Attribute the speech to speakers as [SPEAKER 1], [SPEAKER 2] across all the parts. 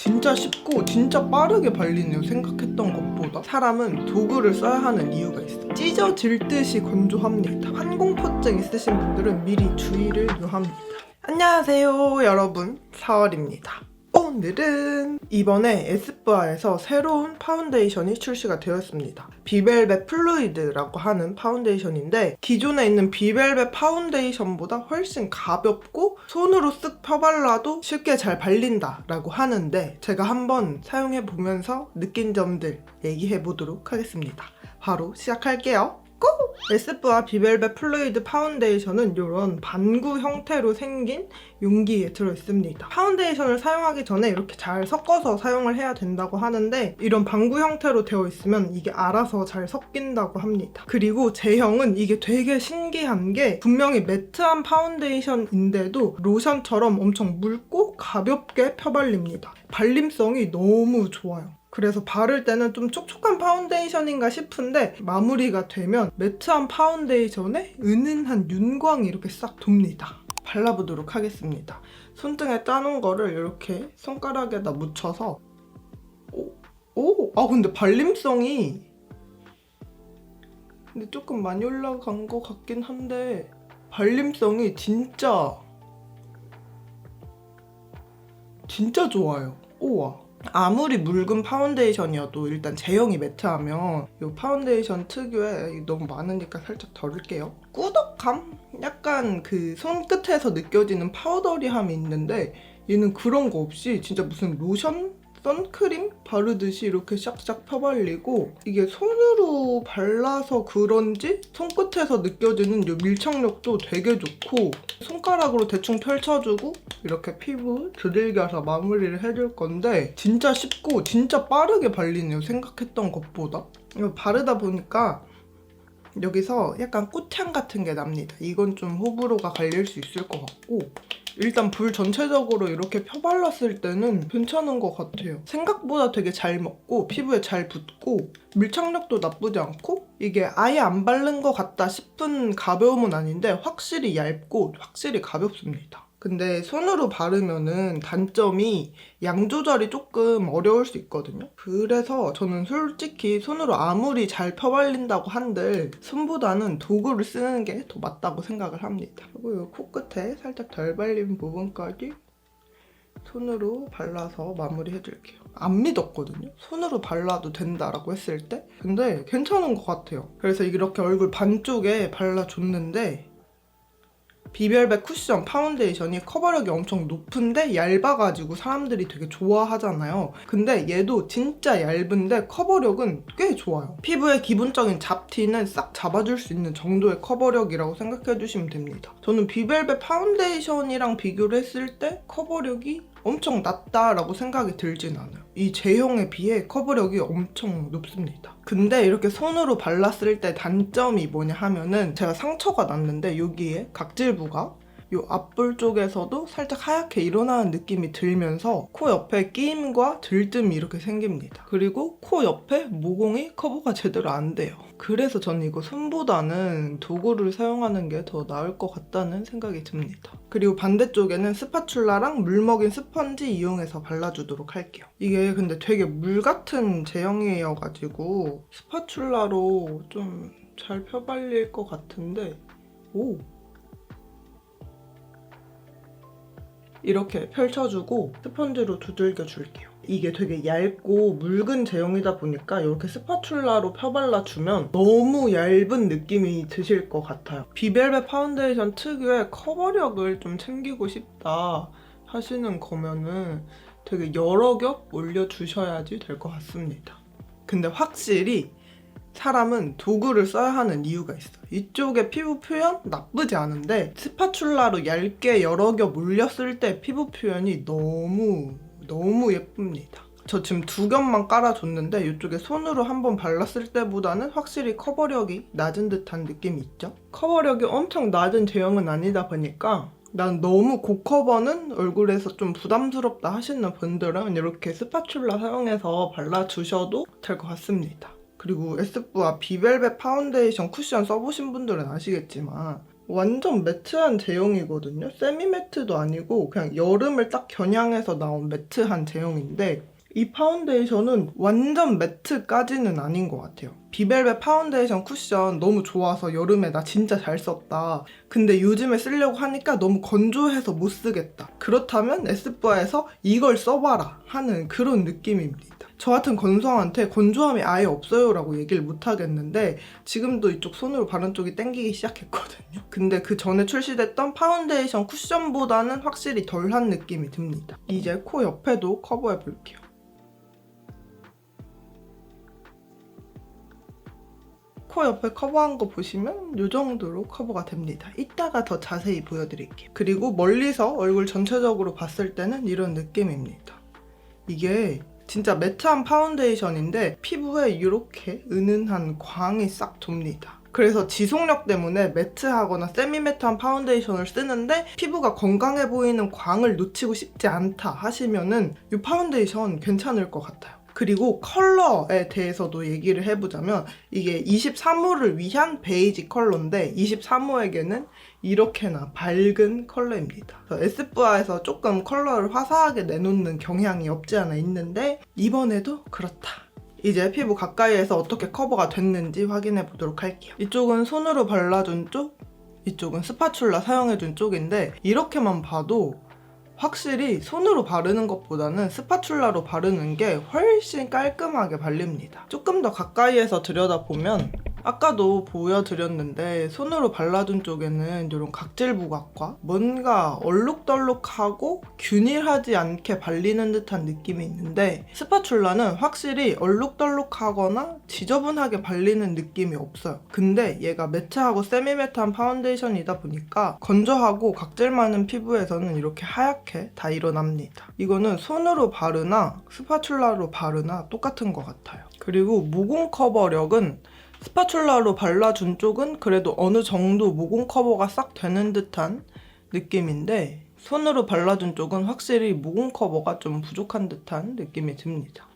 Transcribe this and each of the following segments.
[SPEAKER 1] 진짜 쉽고 진짜 빠르게 발리네요. 생각했던 것보다. 사람은 도구를 써야 하는 이유가 있어요. 찢어질 듯이 건조합니다. 환공포증 있으신 분들은 미리 주의를 요합니다. 안녕하세요 여러분, 4월입니다. 오늘은 이번에 에스쁘아에서 새로운 파운데이션이 출시가 되었습니다. 비벨벳 플루이드라고 하는 파운데이션인데 기존에 있는 비벨벳 파운데이션보다 훨씬 가볍고 손으로 쓱 펴발라도 쉽게 잘 발린다 라고 하는데 제가 한번 사용해보면서 느낀 점들 얘기해보도록 하겠습니다. 바로 시작할게요. 고! 에스쁘아 비벨벳 플루이드 파운데이션은 이런 반구 형태로 생긴 용기에 들어있습니다. 파운데이션을 사용하기 전에 이렇게 잘 섞어서 사용을 해야 된다고 하는데 이런 반구 형태로 되어 있으면 이게 알아서 잘 섞인다고 합니다. 그리고 제형은 이게 되게 신기한 게 분명히 매트한 파운데이션인데도 로션처럼 엄청 묽고 가볍게 펴발립니다. 발림성이 너무 좋아요. 그래서 바를 때는 좀 촉촉한 파운데이션인가 싶은데 마무리가 되면 매트한 파운데이션에 은은한 윤광이 이렇게 싹 돕니다. 발라보도록 하겠습니다. 손등에 짜놓은 거를 이렇게 손가락에다 묻혀서 근데 발림성이 조금 많이 올라간 것 같긴 한데 발림성이 진짜 좋아요. 우와. 아무리 묽은 파운데이션이어도 일단 제형이 매트하면 이 파운데이션 특유의 너무 많으니까 살짝 덜을게요. 꾸덕함? 약간 그 손끝에서 느껴지는 파우더리함이 있는데 얘는 그런 거 없이 진짜 무슨 로션? 선크림 바르듯이 이렇게 샥샥 펴발리고 이게 손으로 발라서 그런지 손끝에서 느껴지는 이 밀착력도 되게 좋고 손가락으로 대충 펼쳐주고 이렇게 피부 두들겨서 마무리를 해줄 건데 진짜 쉽고 진짜 빠르게 발리네요. 생각했던 것보다. 이거 바르다 보니까 여기서 약간 꽃향 같은 게 납니다. 이건 좀 호불호가 갈릴 수 있을 것 같고 일단 불 전체적으로 이렇게 펴발랐을 때는 괜찮은 것 같아요. 생각보다 되게 잘 먹고 피부에 잘 붙고 밀착력도 나쁘지 않고 이게 아예 안 바른 것 같다 싶은 가벼움은 아닌데 확실히 얇고 확실히 가볍습니다. 근데 손으로 바르면은 단점이 양 조절이 조금 어려울 수 있거든요. 그래서 저는 솔직히 손으로 아무리 잘 펴발린다고 한들 손보다는 도구를 쓰는 게 더 맞다고 생각을 합니다. 그리고 이 코끝에 살짝 덜 발린 부분까지 손으로 발라서 마무리해줄게요. 안 믿었거든요. 손으로 발라도 된다라고 했을 때. 근데 괜찮은 것 같아요. 그래서 이렇게 얼굴 반쪽에 발라줬는데 비벨벳 쿠션 파운데이션이 커버력이 엄청 높은데 얇아가지고 사람들이 되게 좋아하잖아요. 근데 얘도 진짜 얇은데 커버력은 꽤 좋아요. 피부의 기본적인 잡티는 싹 잡아줄 수 있는 정도의 커버력이라고 생각해주시면 됩니다. 저는 비벨벳 파운데이션이랑 비교를 했을 때 커버력이 엄청 낮다라고 생각이 들진 않아요. 이 제형에 비해 커버력이 엄청 높습니다. 근데 이렇게 손으로 발랐을 때 단점이 뭐냐 하면은 제가 상처가 났는데 여기에 각질부가 이 앞볼 쪽에서도 살짝 하얗게 일어나는 느낌이 들면서 코 옆에 끼임과 들뜸이 이렇게 생깁니다. 그리고 코 옆에 모공이 커버가 제대로 안 돼요. 그래서 저는 이거 손보다는 도구를 사용하는 게 더 나을 것 같다는 생각이 듭니다. 그리고 반대쪽에는 스파츌라랑 물 먹인 스펀지 이용해서 발라주도록 할게요. 이게 근데 되게 물 같은 제형이어가지고 스파츌라로 좀 잘 펴발릴 것 같은데 이렇게 펼쳐주고 스펀지로 두들겨 줄게요. 이게 되게 얇고 묽은 제형이다 보니까 이렇게 스파츌라로 펴발라주면 너무 얇은 느낌이 드실 것 같아요. 비벨벳 파운데이션 특유의 커버력을 좀 챙기고 싶다 하시는 거면은 되게 여러 겹 올려주셔야지 될 것 같습니다. 근데 확실히 사람은 도구를 써야 하는 이유가 있어요. 이쪽에 피부 표현 나쁘지 않은데 스파츌라로 얇게 여러 겹 올렸을 때 피부 표현이 너무 예쁩니다. 저 지금 2겹만 깔아줬는데 이쪽에 손으로 한번 발랐을 때보다는 확실히 커버력이 낮은 듯한 느낌이 있죠? 커버력이 엄청 낮은 제형은 아니다 보니까 난 너무 고커버는 얼굴에서 좀 부담스럽다 하시는 분들은 이렇게 스파츌라 사용해서 발라주셔도 될 것 같습니다. 그리고 에스쁘아 비벨벳 파운데이션 쿠션 써보신 분들은 아시겠지만 완전 매트한 제형이거든요. 세미 매트도 아니고 그냥 여름을 딱 겨냥해서 나온 매트한 제형인데 이 파운데이션은 완전 매트까지는 아닌 것 같아요. 비벨벳 파운데이션 쿠션 너무 좋아서 여름에 나 진짜 잘 썼다. 근데 요즘에 쓰려고 하니까 너무 건조해서 못 쓰겠다. 그렇다면 에스쁘아에서 이걸 써봐라 하는 그런 느낌입니다. 저 같은 건성한테 건조함이 아예 없어요 라고 얘기를 못 하겠는데 지금도 이쪽 손으로 바른 쪽이 땡기기 시작했거든요. 근데 그 전에 출시됐던 파운데이션 쿠션보다는 확실히 덜한 느낌이 듭니다. 이제 코 옆에도 커버해 볼게요. 코 옆에 커버한 거 보시면 이 정도로 커버가 됩니다. 이따가 더 자세히 보여드릴게요. 그리고 멀리서 얼굴 전체적으로 봤을 때는 이런 느낌입니다. 이게 진짜 매트한 파운데이션인데 피부에 이렇게 은은한 광이 싹 돕니다. 그래서 지속력 때문에 매트하거나 세미 매트한 파운데이션을 쓰는데 피부가 건강해 보이는 광을 놓치고 싶지 않다 하시면은 이 파운데이션 괜찮을 것 같아요. 그리고 컬러에 대해서도 얘기를 해보자면 이게 23호를 위한 베이지 컬러인데 23호에게는 이렇게나 밝은 컬러입니다. 에스쁘아에서 조금 컬러를 화사하게 내놓는 경향이 없지 않아 있는데 이번에도 그렇다. 이제 피부 가까이에서 어떻게 커버가 됐는지 확인해 보도록 할게요. 이쪽은 손으로 발라준 쪽, 이쪽은 스파츌라 사용해준 쪽인데 이렇게만 봐도 확실히 손으로 바르는 것보다는 스파츌라로 바르는 게 훨씬 깔끔하게 발립니다. 조금 더 가까이에서 들여다보면 아까도 보여드렸는데 손으로 발라준 쪽에는 이런 각질 부각과 뭔가 얼룩덜룩하고 균일하지 않게 발리는 듯한 느낌이 있는데 스파츌라는 확실히 얼룩덜룩하거나 지저분하게 발리는 느낌이 없어요. 근데 얘가 매트하고 세미 매트한 파운데이션이다 보니까 건조하고 각질 많은 피부에서는 이렇게 하얗게 다 일어납니다. 이거는 손으로 바르나 스파츌라로 바르나 똑같은 것 같아요. 그리고 모공 커버력은 스파츌라로 발라준 쪽은 그래도 어느 정도 모공 커버가 싹 되는 듯한 느낌인데 손으로 발라준 쪽은 확실히 모공 커버가 좀 부족한 듯한 느낌이 듭니다.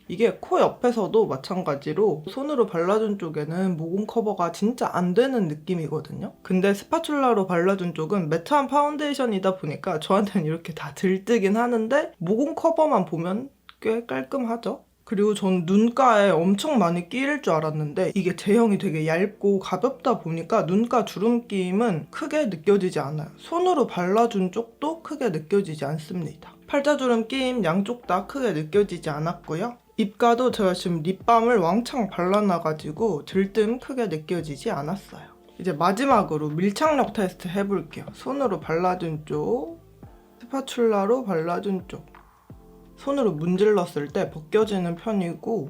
[SPEAKER 1] 이게 코 옆에서도 마찬가지로 손으로 발라준 쪽에는 모공 커버가 진짜 안 되는 느낌이거든요. 근데 스파츌라로 발라준 쪽은 매트한 파운데이션이다 보니까 저한테는 이렇게 다 들뜨긴 하는데 모공 커버만 보면 꽤 깔끔하죠? 그리고 전 눈가에 엄청 많이 끼일 줄 알았는데 이게 제형이 되게 얇고 가볍다 보니까 눈가 주름 끼임은 크게 느껴지지 않아요. 손으로 발라준 쪽도 크게 느껴지지 않습니다. 팔자주름 끼임 양쪽 다 크게 느껴지지 않았고요. 입가도 제가 지금 립밤을 왕창 발라놔가지고 들뜸 크게 느껴지지 않았어요. 이제 마지막으로 밀착력 테스트 해볼게요. 손으로 발라준 쪽, 스파츌라로 발라준 쪽. 손으로 문질렀을 때 벗겨지는 편이고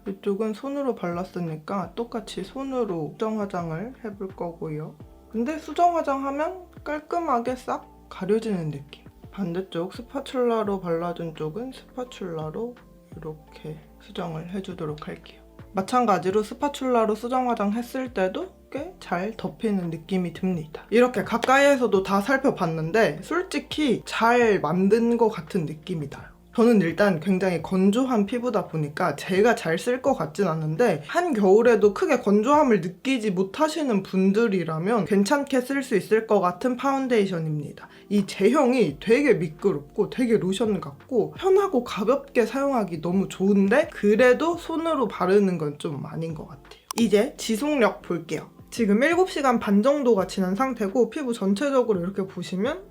[SPEAKER 1] 이쪽은 손으로 발랐으니까 똑같이 손으로 수정 화장을 해볼 거고요. 근데 수정 화장하면 깔끔하게 싹 가려지는 느낌. 반대쪽 스파츌라로 발라준 쪽은 스파츌라로 이렇게 수정을 해주도록 할게요. 마찬가지로 스파츌라로 수정 화장 했을 때도 꽤 잘 덮이는 느낌이 듭니다. 이렇게 가까이에서도 다 살펴봤는데 솔직히 잘 만든 것 같은 느낌이 나요. 저는 일단 굉장히 건조한 피부다 보니까 제가 잘 쓸 것 같진 않은데 한겨울에도 크게 건조함을 느끼지 못하시는 분들이라면 괜찮게 쓸 수 있을 것 같은 파운데이션입니다. 이 제형이 되게 미끄럽고 되게 로션 같고 편하고 가볍게 사용하기 너무 좋은데 그래도 손으로 바르는 건 좀 아닌 것 같아요. 이제 지속력 볼게요. 지금 7시간 반 정도가 지난 상태고 피부 전체적으로 이렇게 보시면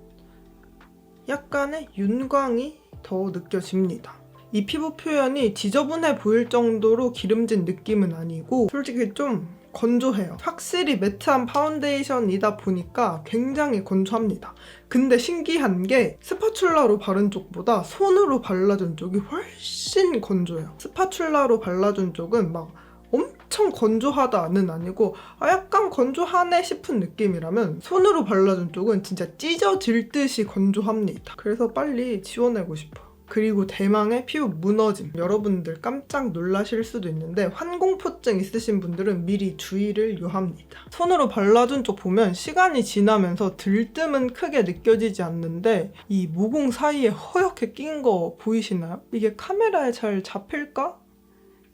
[SPEAKER 1] 약간의 윤광이 더 느껴집니다. 이 피부 표현이 지저분해 보일 정도로 기름진 느낌은 아니고 솔직히 좀 건조해요. 확실히 매트한 파운데이션이다 보니까 굉장히 건조합니다. 근데 신기한 게 스파츌라로 바른 쪽보다 손으로 발라준 쪽이 훨씬 건조해요. 스파츌라로 발라준 쪽은 막 엄청 건조하다는 아니고 약간 건조하네 싶은 느낌이라면 손으로 발라준 쪽은 진짜 찢어질 듯이 건조합니다. 그래서 빨리 지워내고 싶어요. 그리고 대망의 피부 무너짐. 여러분들 깜짝 놀라실 수도 있는데 환공포증 있으신 분들은 미리 주의를 요합니다. 손으로 발라준 쪽 보면 시간이 지나면서 들뜸은 크게 느껴지지 않는데 이 모공 사이에 허옇게 낀 거 보이시나요? 이게 카메라에 잘 잡힐까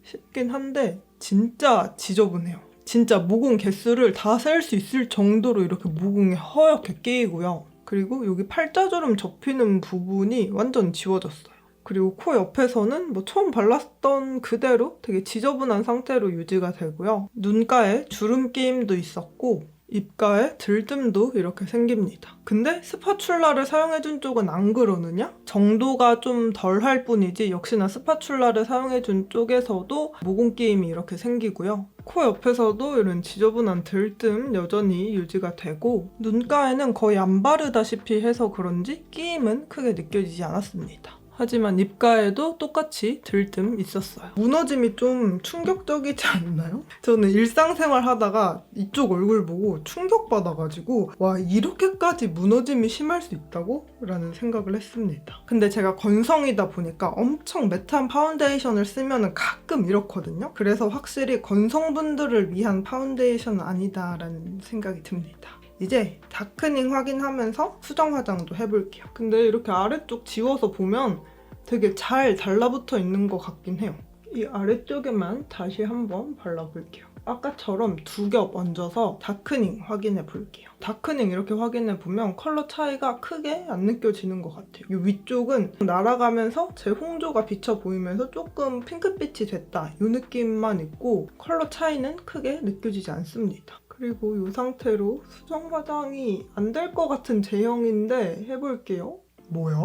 [SPEAKER 1] 싶긴 한데 진짜 지저분해요. 진짜 모공 개수를 다 셀 수 있을 정도로 이렇게 모공이 허옇게 끼이고요. 그리고 여기 팔자주름 접히는 부분이 완전 지워졌어요. 그리고 코 옆에서는 뭐 처음 발랐던 그대로 되게 지저분한 상태로 유지가 되고요. 눈가에 주름 끼임도 있었고 입가에 들뜸도 이렇게 생깁니다. 근데 스파츌라를 사용해준 쪽은 안 그러느냐? 정도가 좀 덜할 뿐이지 역시나 스파츌라를 사용해준 쪽에서도 모공 끼임이 이렇게 생기고요. 코 옆에서도 이런 지저분한 들뜸 여전히 유지가 되고 눈가에는 거의 안 바르다시피 해서 그런지 끼임은 크게 느껴지지 않았습니다. 하지만 입가에도 똑같이 들뜸 있었어요. 무너짐이 좀 충격적이지 않나요? 저는 일상생활 하다가 이쪽 얼굴 보고 충격받아가지고 와, 이렇게까지 무너짐이 심할 수 있다고? 라는 생각을 했습니다. 근데 제가 건성이다 보니까 엄청 매트한 파운데이션을 쓰면 가끔 이렇거든요. 그래서 확실히 건성분들을 위한 파운데이션은 아니다라는 생각이 듭니다. 이제 다크닝 확인하면서 수정 화장도 해볼게요. 근데 이렇게 아래쪽 지워서 보면 되게 잘 달라붙어 있는 것 같긴 해요. 이 아래쪽에만 다시 한번 발라볼게요. 아까처럼 두 겹 얹어서 다크닝 확인해 볼게요. 다크닝 이렇게 확인해 보면 컬러 차이가 크게 안 느껴지는 것 같아요. 이 위쪽은 날아가면서 제 홍조가 비쳐 보이면서 조금 핑크빛이 됐다 이 느낌만 있고 컬러 차이는 크게 느껴지지 않습니다. 그리고 이 상태로 수정 화장이 안 될 것 같은 제형인데 해볼게요. 뭐야?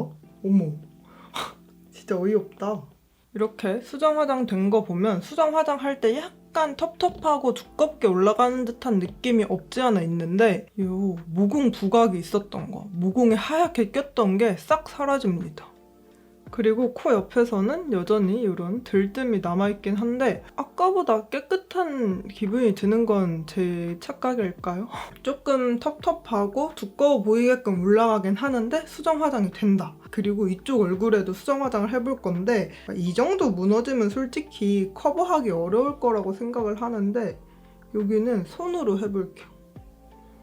[SPEAKER 1] 어머. 진짜 어이없다. 이렇게 수정 화장 된 거 보면 수정 화장 할 때 약간 텁텁하고 두껍게 올라가는 듯한 느낌이 없지 않아 있는데 이 모공 부각이 있었던 거, 모공에 하얗게 꼈던 게 싹 사라집니다. 그리고 코 옆에서는 여전히 이런 들뜸이 남아있긴 한데 아까보다 깨끗한 기분이 드는 건 제 착각일까요? 조금 텁텁하고 두꺼워 보이게끔 올라가긴 하는데 수정 화장이 된다. 그리고 이쪽 얼굴에도 수정 화장을 해볼 건데 이 정도 무너지면 솔직히 커버하기 어려울 거라고 생각을 하는데 여기는 손으로 해볼게요.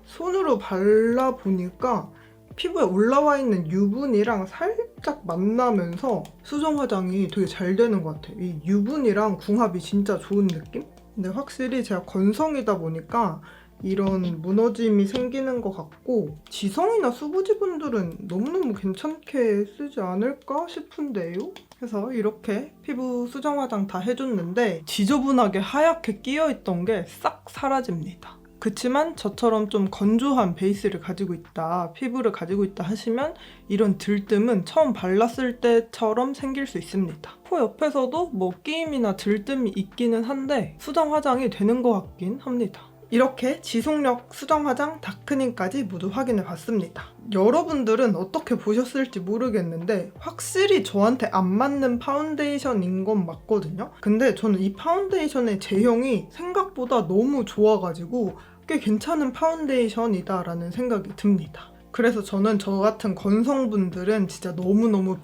[SPEAKER 1] 손으로 발라보니까 피부에 올라와 있는 유분이랑 살짝 만나면서 수정 화장이 되게 잘 되는 것 같아요. 이 유분이랑 궁합이 진짜 좋은 느낌? 근데 확실히 제가 건성이다 보니까 이런 무너짐이 생기는 것 같고 지성이나 수부지 분들은 너무너무 괜찮게 쓰지 않을까 싶은데요? 그래서 이렇게 피부 수정 화장 다 해줬는데 지저분하게 하얗게 끼어있던 게 싹 사라집니다. 그치만 저처럼 좀 건조한 베이스를 가지고 있다, 피부를 가지고 있다 하시면 이런 들뜸은 처음 발랐을 때처럼 생길 수 있습니다. 코 옆에서도 뭐 끼임이나 들뜸이 있기는 한데 수정 화장이 되는 것 같긴 합니다. 이렇게 지속력 수정 화장 다크닝까지 모두 확인해 봤습니다. 여러분들은 어떻게 보셨을지 모르겠는데 확실히 저한테 안 맞는 파운데이션인 건 맞거든요. 근데 저는 이 파운데이션의 제형이 생각보다 너무 좋아가지고 꽤 괜찮은 파운데이션이다 라는 생각이 듭니다. 그래서 저는 저 같은 건성분들은 진짜 너무너무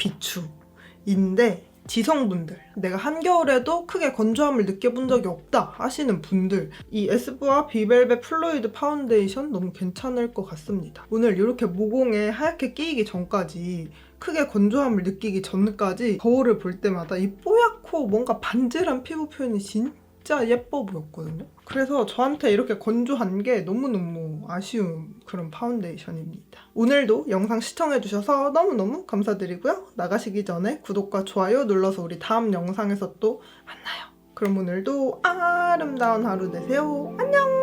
[SPEAKER 1] 비추인데 지성분들, 내가 한겨울에도 크게 건조함을 느껴본 적이 없다 하시는 분들 이 에스쁘아 비벨벳 플루이드 파운데이션 너무 괜찮을 것 같습니다. 오늘 이렇게 모공에 하얗게 끼이기 전까지 크게 건조함을 느끼기 전까지 거울을 볼 때마다 이 뽀얗고 뭔가 반질한 피부 표현이 진짜 예뻐 보였거든요. 그래서 저한테 이렇게 건조한 게 너무너무 아쉬운 그런 파운데이션입니다. 오늘도 영상 시청해주셔서 너무너무 감사드리고요. 나가시기 전에 구독과 좋아요 눌러서 우리 다음 영상에서 또 만나요. 그럼 오늘도 아름다운 하루 되세요. 안녕!